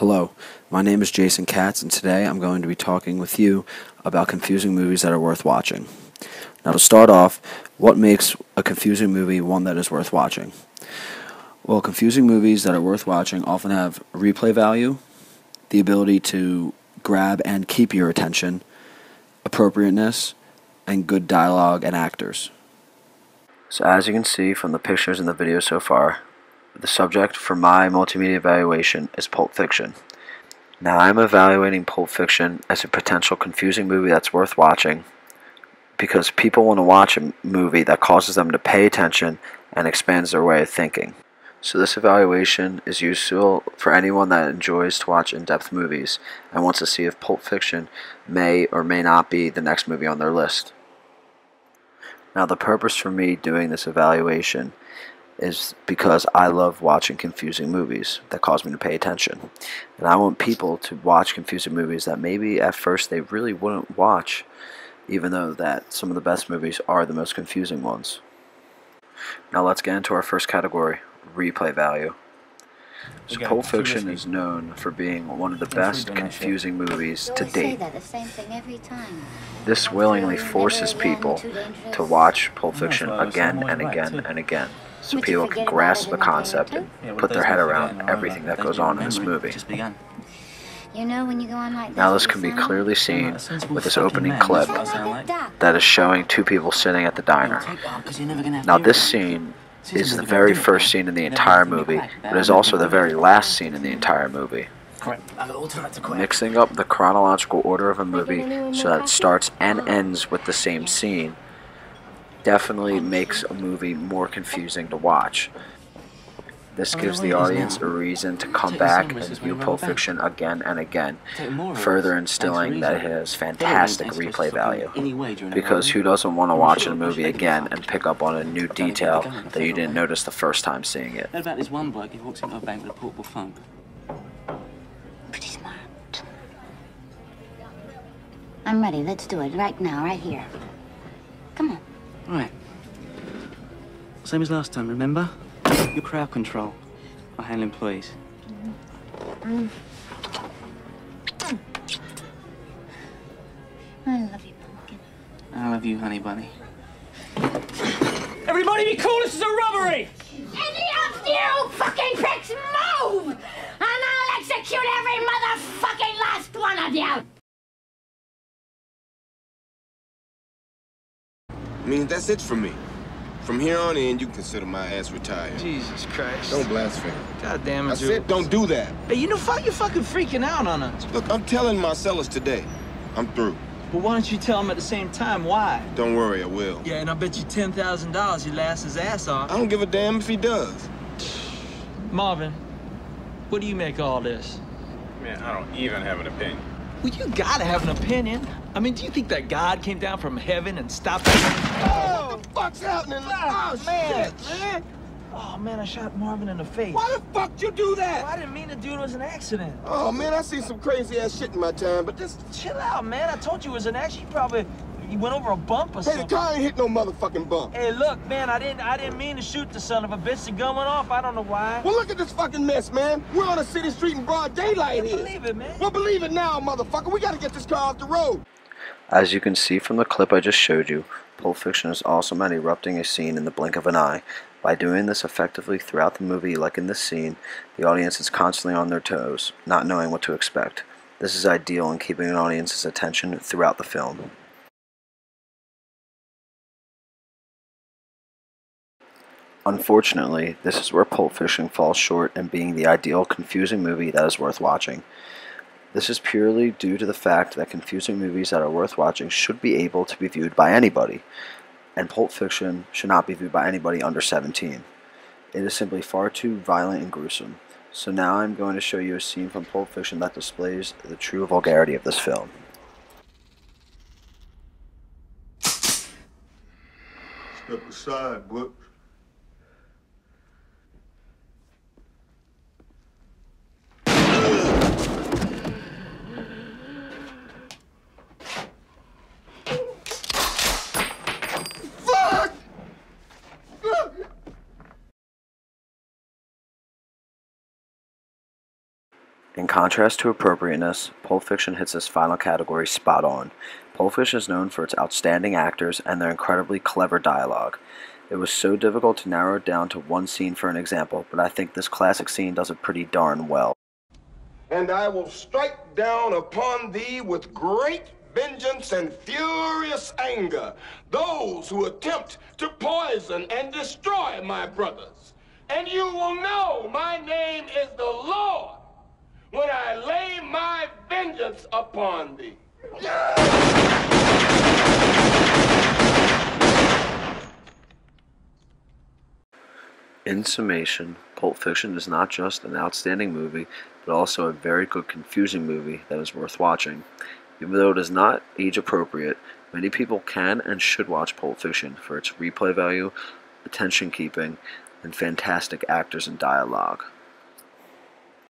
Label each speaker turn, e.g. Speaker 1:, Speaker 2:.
Speaker 1: Hello, my name is Jason Katz, and today I'm going to be talking with you about confusing movies that are worth watching. Now, to start off, what makes a confusing movie one that is worth watching? Well, confusing movies that are worth watching often have replay value, the ability to grab and keep your attention, appropriateness, and good dialogue and actors. So as you can see from the pictures in the video so far, the subject for my multimedia evaluation is Pulp Fiction. Now, I'm evaluating Pulp Fiction as a potential confusing movie that's worth watching because people want to watch a movie that causes them to pay attention and expands their way of thinking. So this evaluation is useful for anyone that enjoys to watch in-depth movies and wants to see if Pulp Fiction may or may not be the next movie on their list. Now, the purpose for me doing this evaluation is because I love watching confusing movies that cause me to pay attention. And I want people to watch confusing movies that maybe at first they really wouldn't watch, even though that some of the best movies are the most confusing ones. Now let's get into our first category, replay value. So Pulp Fiction is known for being one of the best confusing movies to date. This willingly forces people to watch Pulp Fiction again and again and again, so people can grasp the concept and put their head around everything that goes on in this movie. Now this can be clearly seen with this opening clip that is showing two people sitting at the diner. Now this scene is the very first scene in the entire movie, but is also the very last scene in the entire movie. Mixing up the chronological order of a movie so that it starts and ends with the same scene definitely makes a movie more confusing to watch. This gives the audience a reason to come back and view Pulp Fiction again and again, further instilling that it has fantastic replay value. Because who doesn't want to watch a movie again and pick up on a new detail that you didn't notice the first time seeing it?
Speaker 2: What about this one bloke who walks into a bank with a portable phone?
Speaker 3: Pretty smart. I'm ready. Let's do it right now, right here. Come on.
Speaker 2: Right. Same as last time, remember? Your crowd control. I handle employees.
Speaker 3: I love you, pumpkin.
Speaker 2: I love you, honey bunny.
Speaker 4: Everybody be cool, this is a robbery!
Speaker 3: Any of you fucking pricks move! And I'll execute every motherfucking last one of you!
Speaker 5: I mean, that's it for me. From here on in, you can consider my ass retired.
Speaker 4: Jesus Christ.
Speaker 5: Don't blaspheme.
Speaker 4: God damn it,
Speaker 5: I said don't do that.
Speaker 4: Hey, you know, you're fucking freaking out on us.
Speaker 5: Look, I'm telling my sellers today. I'm through.
Speaker 4: Well, why don't you tell them at the same time why?
Speaker 5: Don't worry, I will.
Speaker 4: Yeah, and I bet you $10,000 he'll ass his ass off.
Speaker 5: I don't give a damn if he does.
Speaker 4: Marvin, what do you make of all this?
Speaker 6: Man, I don't even have an opinion.
Speaker 4: Well, you gotta have an opinion. I mean, do you think that God came down from heaven and stopped us?
Speaker 5: Oh, what the fuck's happening? Oh,
Speaker 4: man,
Speaker 5: shit, man.
Speaker 4: Oh, man, I shot Marvin in the face.
Speaker 5: Why the fuck you do that?
Speaker 4: Well, I didn't mean to do it. It was an accident.
Speaker 5: Oh, man, I seen some crazy ass shit in my time, but this...
Speaker 4: Chill out, man. I told you it was an accident. You went over a bump or
Speaker 5: Hey,
Speaker 4: something.
Speaker 5: the car ain't hit no motherfucking bump.
Speaker 4: Hey, look, man, I didn't mean to shoot the son of a bitch. The gun went off. I don't know why.
Speaker 5: Well, look at this fucking mess, man. We're on a city street in broad daylight here.
Speaker 4: Believe it, man.
Speaker 5: Well, believe it now, motherfucker. We gotta get this car off the road.
Speaker 1: As you can see from the clip I just showed you, Pulp Fiction is awesome at erupting a scene in the blink of an eye. By doing this effectively throughout the movie, like in this scene, the audience is constantly on their toes, not knowing what to expect. This is ideal in keeping an audience's attention throughout the film. Unfortunately, this is where Pulp Fiction falls short in being the ideal confusing movie that is worth watching. This is purely due to the fact that confusing movies that are worth watching should be able to be viewed by anybody, and Pulp Fiction should not be viewed by anybody under 17. It is simply far too violent and gruesome. So now I'm going to show you a scene from Pulp Fiction that displays the true vulgarity of this film.
Speaker 5: Step aside, Brooks.
Speaker 1: In contrast to appropriateness, Pulp Fiction hits this final category spot on. Pulp Fiction is known for its outstanding actors and their incredibly clever dialogue. It was so difficult to narrow it down to one scene for an example, but I think this classic scene does it pretty darn well.
Speaker 5: And I will strike down upon thee with great vengeance and furious anger those who attempt to poison and destroy my brothers. And you will know my name is the Lord when I lay my vengeance upon thee.
Speaker 1: In summation, Pulp Fiction is not just an outstanding movie, but also a very good confusing movie that is worth watching. Even though it is not age appropriate, many people can and should watch Pulp Fiction for its replay value, attention keeping, and fantastic actors and dialogue.